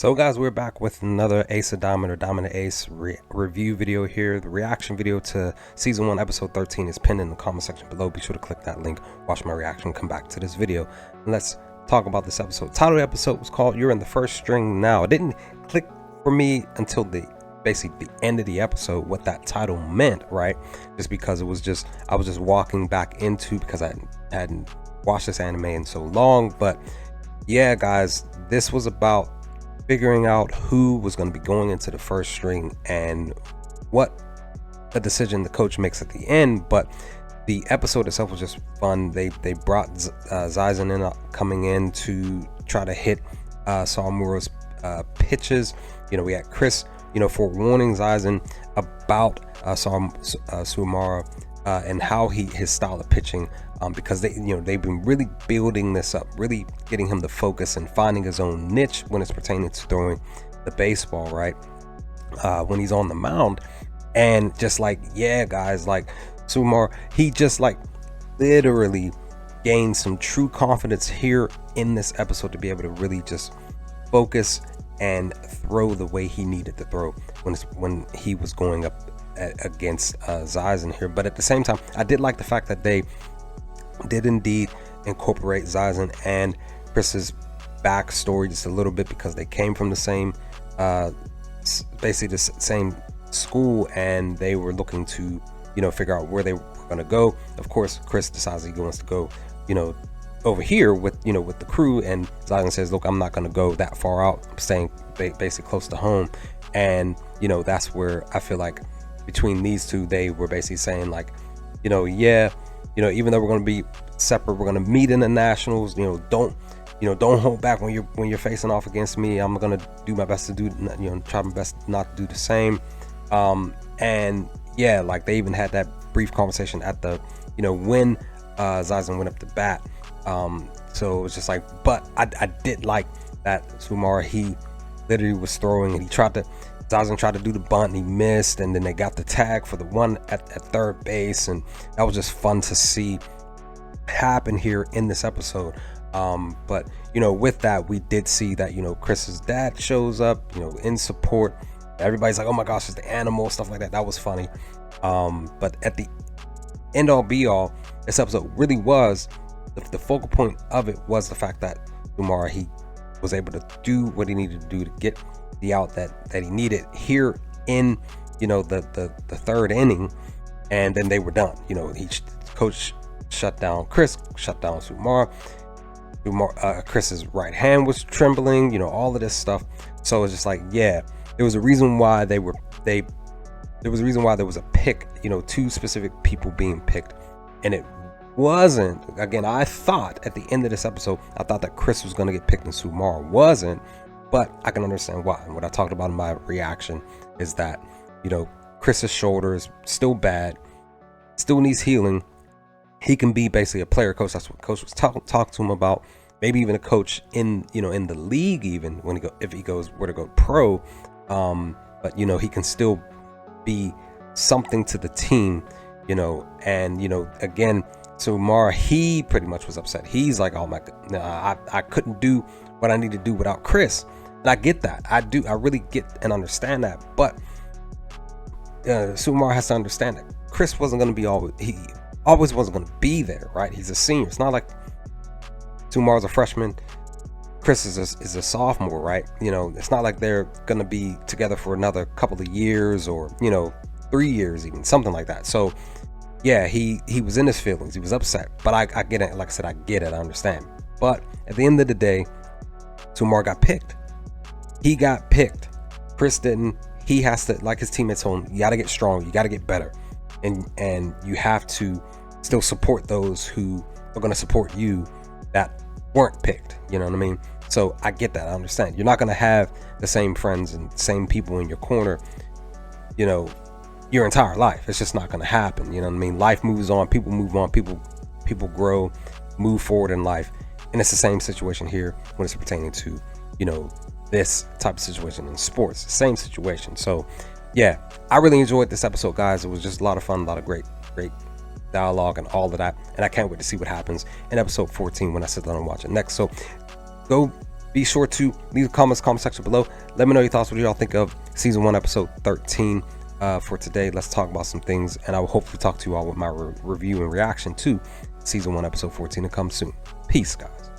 So guys, we're back with another Ace of Diamond or Diamond Ace review video here. The reaction video to season 1 episode 13 is pinned in the comment section below. Be sure to click that link, watch my reaction, come back to this video, and let's talk about this episode. Title of the episode was called You're in the First String Now. It didn't click for me until basically the end of the episode what that title meant, right? Just because I was just walking back into, because I hadn't watched this anime in so long. But yeah guys, this was about figuring out who was going to be going into the first string and what the decision the coach makes at the end. But the episode itself was just fun. They brought Zaizen in, coming in to try to hit Sawamura's pitches. We had Chris forewarning Zaizen about Sawamura and how his style of pitching, because they've been really building this up, really getting him to focus and finding his own niche when it's pertaining to throwing the baseball, right? When he's on the mound, and just guys, Sawamura, he just literally gained some true confidence here in this episode to be able to really just focus and throw the way he needed to throw when he was going up against Zaizen here. But at the same time, I did like the fact that they did indeed incorporate Zaizen and Chris's backstory just a little bit, because they came from the same basically the same school, and they were looking to figure out where they were going to go. Of course, Chris decides he wants to go over here with the crew, and Zaizen says, look, I'm not going to go that far out, I'm staying basically close to home. And that's where I feel like between these two, they were basically saying even though we're going to be separate, we're going to meet in the nationals, don't hold back when you're facing off against me. I'm going to do my best to do, try my best not to do the same. And yeah, they even had that brief conversation at the when Zaizen went up to bat. So it was just but I did like that Sawamura, he literally was throwing, and Zaizen tried to do the bunt and he missed, and then they got the tag for the one at third base, and that was just fun to see happen here in this episode. But with that, we did see that Chris's dad shows up in support. Everybody's like, oh my gosh, it's the animal, stuff like that. That was funny. But at the end all be all, this episode really was the focal point of it was the fact that Sawamura, he was able to do what he needed to do to get the out that he needed here in the third inning, and then they were done. Coach shut down Chris, shut down Sawamura. Chris's right hand was trembling, all of this stuff. So it's just there was a reason why there was a pick, two specific people being picked, and it wasn't, again, I thought at the end of this episode, I thought that Chris was going to get picked and Sawamura wasn't. But I can understand why. And what I talked about in my reaction is that, Chris's shoulder is still bad, still needs healing. He can be basically a player coach. That's what coach was talking to him about. Maybe even a coach in the league, even if he goes where to go pro. But he can still be something to the team, and again, Sawamura, he pretty much was upset. He's like, oh my God, I couldn't do what I need to do without Chris. And I get that. I really get and understand that. But Sawamura has to understand that Chris wasn't going to be he always wasn't going to be there, right? He's a senior. It's not like Sawamura's a freshman, Chris is a sophomore, right? It's not like they're going to be together for another couple of years, or 3 years, even something like that. So yeah, he was in his feelings. He was upset. But I get it. Like I said, I get it. I understand. But at the end of the day, Sawamura got picked. He got picked. Chris didn't. He has to, like his teammates told him, you got to get strong. You got to get better. And you have to still support those who are going to support you that weren't picked. You know what I mean? So I get that. I understand. You're not going to have the same friends and same people in your corner, your entire life. It's just not going to happen. You know what I mean? Life moves on. People move on. People grow, move forward in life. And it's the same situation here when it's pertaining to, this type of situation in sports. Same situation. So yeah, I really enjoyed this episode, guys. It was just a lot of fun, a lot of great dialogue and all of that. And I can't wait to see what happens in episode 14 when I sit down and watch it next. So go Be sure to leave the comment section below. Let me know your thoughts. What do y'all think of season 1, episode 13? For today, let's talk about some things, and I will hopefully talk to you all with my review and reaction to season 1, episode 14 to come soon. Peace, guys.